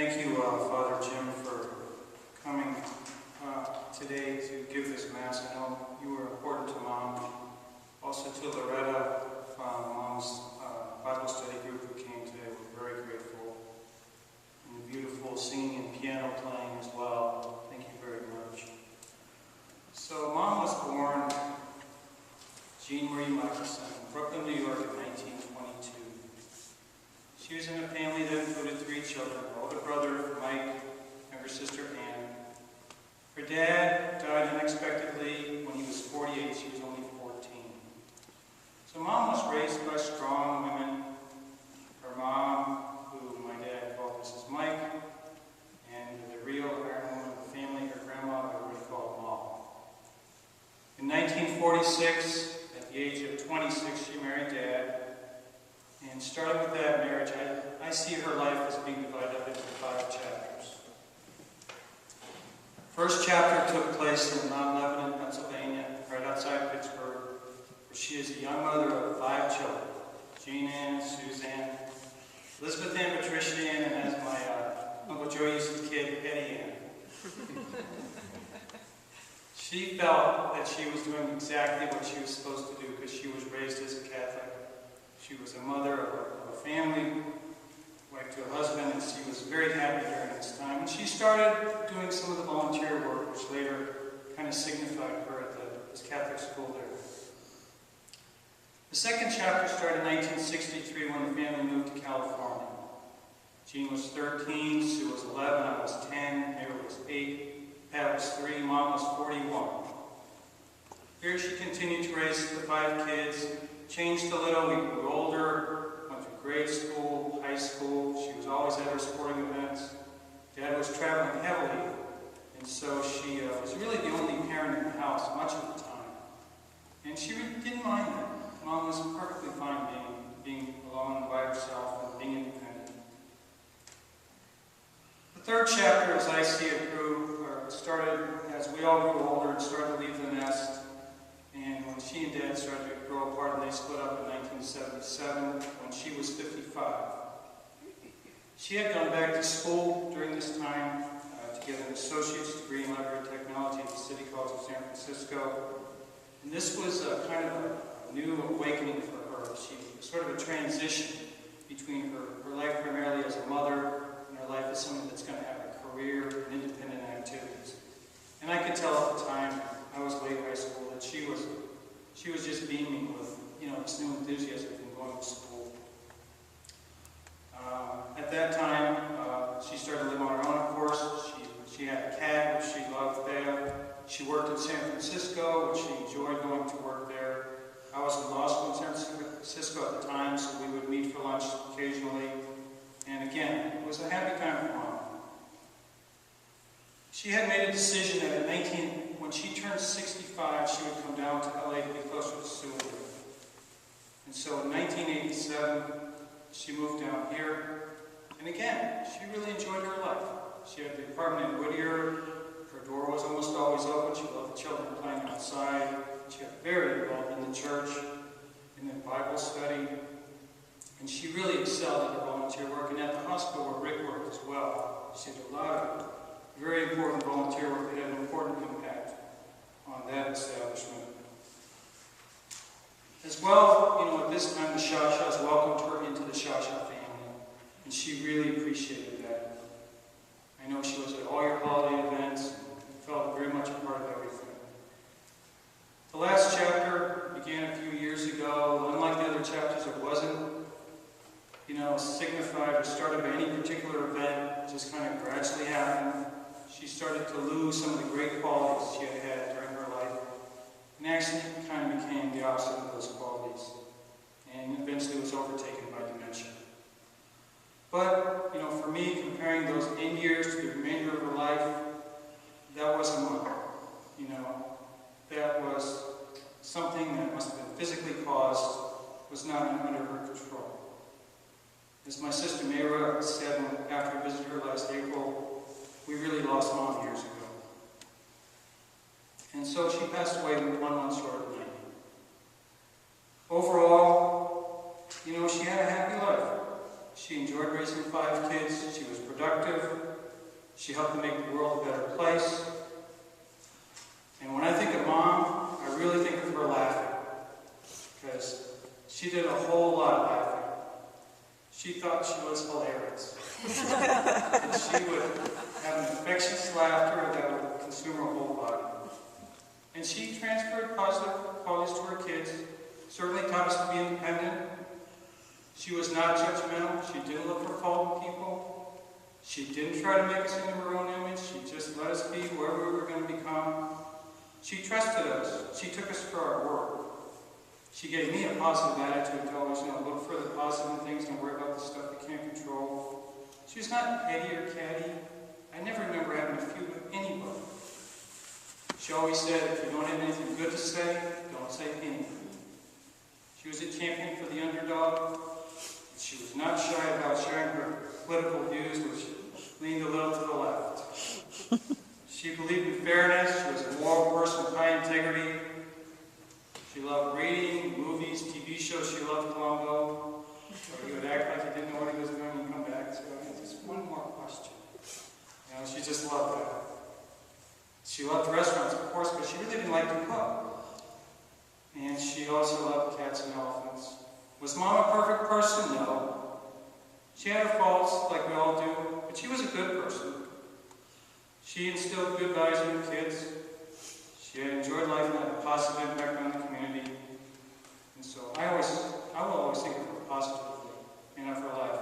Thank you, Father Jim, for coming today to give this Mass. I know you were important to Mom. Also to Loretta from Mom's Bible study group who came today. We're very grateful. And the beautiful singing and piano playing as well. Thank you very much. So Mom was born Jeanne Michaelson, Brooklyn, New York in 1922. She was in a family that included 3 children, her older brother, Mike, and her sister, Anne. Her dad died unexpectedly when he was 48. She was only 14. So Mom was raised by strong women. Her mom, who my dad called Mrs. Mike, and the real Iron woman of the family, her grandma, who we called Mom. In 1946, at the age of 26, she married Dad. And starting with that marriage, I see her life as being divided up into 5 chapters. First chapter took place in Mount Lebanon, Pennsylvania, right outside Pittsburgh, where she is a young mother of 5 children: Jean Ann, Suzanne, Elizabeth Ann, Patricia Ann, and as my Uncle Joe used to kid, Eddie Ann. She felt that she was doing exactly what she was supposed to do because she was raised as a Catholic. She was a mother of a family, wife to a husband, and she was very happy during this time. And she started doing some of the volunteer work, which later kind of signified her at the Catholic school there. The second chapter started in 1963 when the family moved to California. Jean was 13, Sue was 11, I was 10, Mary was 8, Pat was 3, Mom was 41. Here she continued to raise the 5 kids. Changed a little, we grew older, went through grade school, high school. She was always at her sporting events. Dad was traveling heavily, and so she was really the only parent in the house much of the time. And she didn't mind that. Mom was perfectly fine being alone by herself and being independent. The third chapter, as I see it, started as we all grew older and started to leave the nest. And when she and Dad started to grow apart, and they split up in 1977 when she was 55. She had gone back to school during this time to get an associate's degree in library technology at the City College of San Francisco. And this was kind of a new awakening for her. She was sort of a transition between her life primarily as a mother and her life as someone that's going to have a career and independent activities. And I could tell at the time, I was late high school, that she was just beaming with, this new enthusiasm from going to school. At that time, she started to live on her own, of course. She had a cat, which she loved there. She worked in San Francisco, which she enjoyed going to work there. I was in law school in San Francisco at the time, so we would meet for lunch occasionally. And again, it was a happy time for Mom. She had made a decision that when she turned 65, she would come down to LA to be closer to Sue. And so in 1987, she moved down here. And again, she really enjoyed her life. She had the apartment in Whittier. Her door was almost always open. She loved the children playing outside. She got very involved in the church, in the Bible study. And she really excelled at her volunteer work. And at the hospital where Rick worked as well. She did a lot of very important volunteer work that had an important impact on that establishment. As well, at this time, the Shashas welcomed her into the Shasha family, and she really appreciated that. I know she was at all your holiday events and felt very much a part of everything. The last chapter began a few years ago. Unlike the other chapters, it wasn't, signified or started by any particular event. It just kind of gradually happened. She started to lose some of the great qualities she had had during her life, and actually kind of became the opposite of those qualities, and eventually was overtaken by dementia. But, for me, comparing those end years to the remainder of her life, that wasn't one. That was something that must have been physically caused, was not under her control. As my sister Mayra said after I visited her last April, we really lost Mom years ago. And so she passed away 1 month short of 90. Overall, she had a happy life. She enjoyed raising 5 kids. She was productive. productive. She helped to make the world a better place. And when I think of Mom, I really think of her laughing, because she did a whole lot of laughing. She thought she was hilarious. And she would have an infectious laughter that would consume her whole body. And she transferred positive qualities to her kids, certainly taught us to be independent. She was not judgmental. She didn't look for fault in people. She didn't try to make us into her own image. She just let us be whoever we were going to become. She trusted us. She took us for our word. She gave me a positive attitude to always, look for the positive things and worry about the stuff you can't control. She was not petty or catty. I never remember having a feud with anybody. She always said, if you don't have anything good to say, don't say anything. She was a champion for the underdog. She was not shy about sharing her political views, which leaned a little to the left. She believed in fairness. She was a moral person with high integrity. She loved reading, movies, TV shows. She loved Columbo. Or he would act like he didn't know what he was doing and come back. So I had just one more question. She just loved that. She loved restaurants, of course, but she really didn't like to cook. And she also loved cats and elephants. Was Mom a perfect person? No. She had her faults, like we all do, but she was a good person. She instilled good values in her kids. She had enjoyed life and had a positive impact on the community. And so I will always think of her positively and of her life.